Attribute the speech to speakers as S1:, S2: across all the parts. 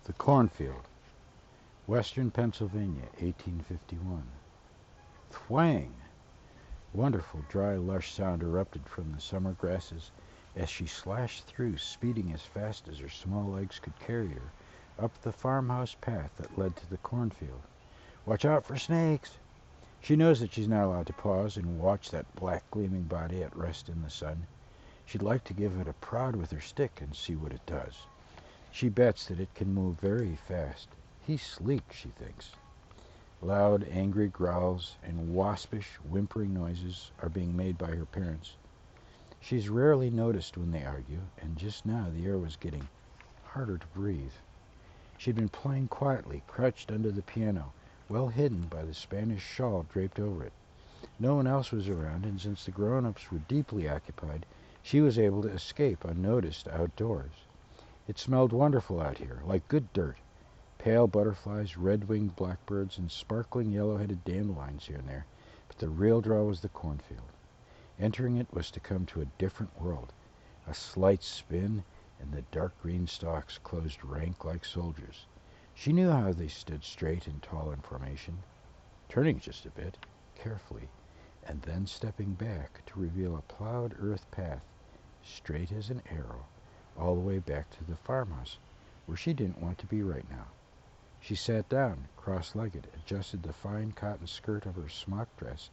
S1: The Cornfield, Western Pennsylvania, 1851. Thwang! Wonderful, dry, lush sound erupted from the summer grasses as she slashed through, speeding as fast as her small legs could carry her, up the farmhouse path that led to the cornfield. Watch out for snakes! She knows that she's not allowed to pause and watch that black gleaming body at rest in the sun. She'd like to give it a prod with her stick and see what it does. She bets that it can move very fast. He's sleek, she thinks. Loud, angry growls and waspish, whimpering noises are being made by her parents. She's rarely noticed when they argue, and just now the air was getting harder to breathe. She'd been playing quietly, crouched under the piano, well hidden by the Spanish shawl draped over it. No one else was around, and since the grown-ups were deeply occupied, she was able to escape unnoticed outdoors. It smelled wonderful out here, like good dirt. Pale butterflies, red-winged blackbirds, and sparkling yellow-headed dandelions here and there, but the real draw was the cornfield. Entering it was to come to a different world. A slight spin, and the dark green stalks closed rank like soldiers. She knew how they stood straight and tall in formation, turning just a bit, carefully, and then stepping back to reveal a plowed earth path, straight as an arrow, all the way back to the farmhouse, where she didn't want to be right now. She sat down, cross-legged, adjusted the fine cotton skirt of her smock dress,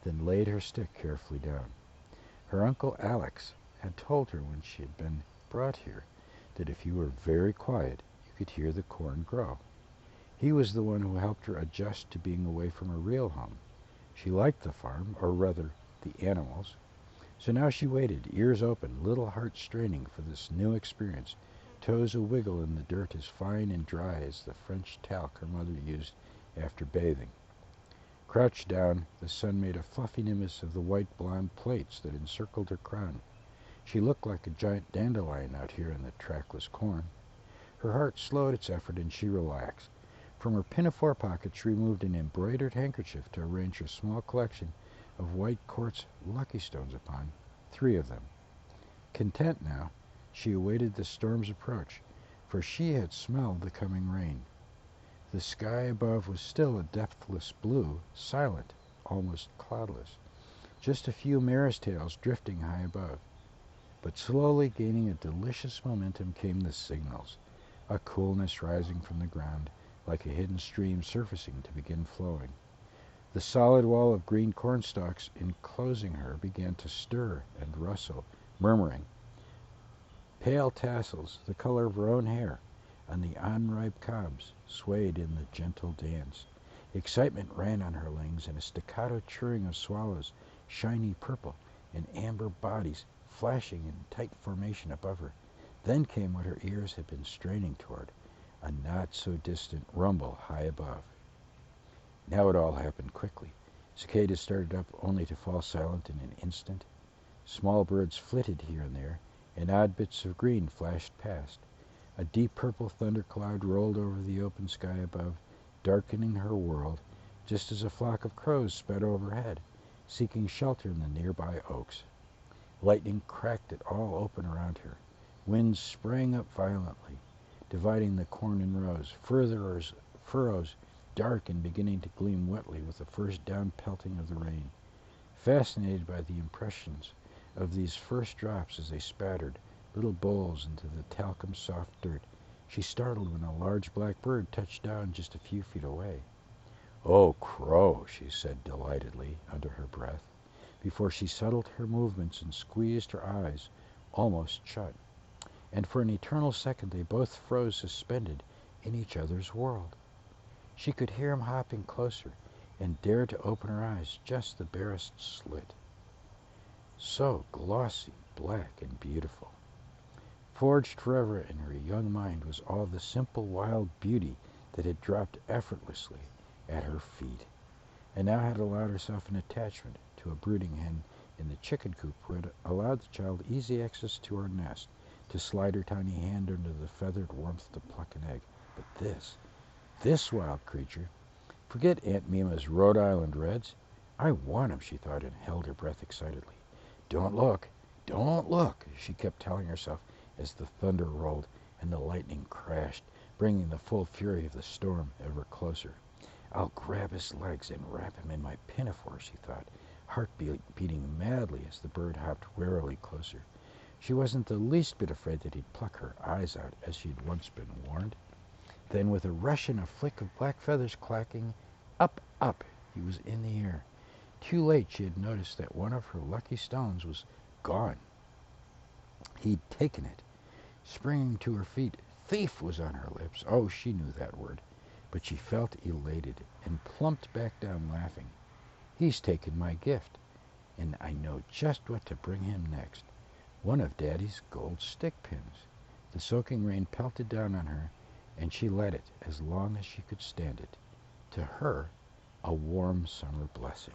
S1: then laid her stick carefully down. Her Uncle Alex had told her when she had been brought here that if you were very quiet, you could hear the corn grow. He was the one who helped her adjust to being away from her real home. She liked the farm, or rather, the animals. So now she waited, ears open, little heart straining for this new experience, toes a-wiggle in the dirt as fine and dry as the French talc her mother used after bathing. Crouched down, the sun made a fluffy nimbus of the white blonde plaits that encircled her crown. She looked like a giant dandelion out here in the trackless corn. Her heart slowed its effort and she relaxed. From her pinafore pocket she removed an embroidered handkerchief to arrange her small collection of white quartz lucky stones upon, 3 of them. Content now, she awaited the storm's approach, for she had smelled the coming rain. The sky above was still a depthless blue, silent, almost cloudless. Just a few mare's tails drifting high above. But slowly gaining a delicious momentum came the signals, a coolness rising from the ground, like a hidden stream surfacing to begin flowing. The solid wall of green cornstalks enclosing her began to stir and rustle, murmuring. Pale tassels, the color of her own hair, on the unripe cobs swayed in the gentle dance. Excitement ran on her wings, and a staccato chirring of swallows, shiny purple, and amber bodies flashing in tight formation above her. Then came what her ears had been straining toward, a not-so-distant rumble high above. Now it all happened quickly. Cicadas started up only to fall silent in an instant. Small birds flitted here and there, and odd bits of green flashed past. A deep purple thundercloud rolled over the open sky above, darkening her world, just as a flock of crows sped overhead, seeking shelter in the nearby oaks. Lightning cracked it all open around her. Winds sprang up violently, dividing the corn in rows, furrows dark and beginning to gleam wetly with the first down-pelting of the rain. Fascinated by the impressions of these first drops as they spattered, little bowls into the talcum-soft dirt, she startled when a large black bird touched down just a few feet away. "Oh, crow," she said delightedly under her breath, before she settled her movements and squeezed her eyes almost shut. And for an eternal second they both froze suspended in each other's world. She could hear him hopping closer and dared to open her eyes just the barest slit. So glossy, black, and beautiful. Forged forever in her young mind was all the simple wild beauty that had dropped effortlessly at her feet, and now had allowed herself an attachment to a brooding hen in the chicken coop who had allowed the child easy access to her nest, to slide her tiny hand under the feathered warmth to pluck an egg. But this wild creature, forget Aunt Mima's Rhode Island Reds. I want him, she thought, and held her breath excitedly. Don't look, she kept telling herself as the thunder rolled and the lightning crashed. bringing the full fury of the storm ever closer. I'll grab his legs and wrap him in my pinafore, she thought, heart beating madly as the bird hopped warily closer. She wasn't the least bit afraid that he'd pluck her eyes out, as she'd once been warned. Then, with a rush and a flick of black feathers clacking, up, up, he was in the air. Too late she had noticed that one of her lucky stones was gone. He'd taken it. Springing to her feet, thief was on her lips. Oh, she knew that word. But she felt elated and plumped back down laughing. He's taken my gift, and I know just what to bring him next. One of Daddy's gold stick pins. The soaking rain pelted down on her, and she let it as long as she could stand it. To her, a warm summer blessing.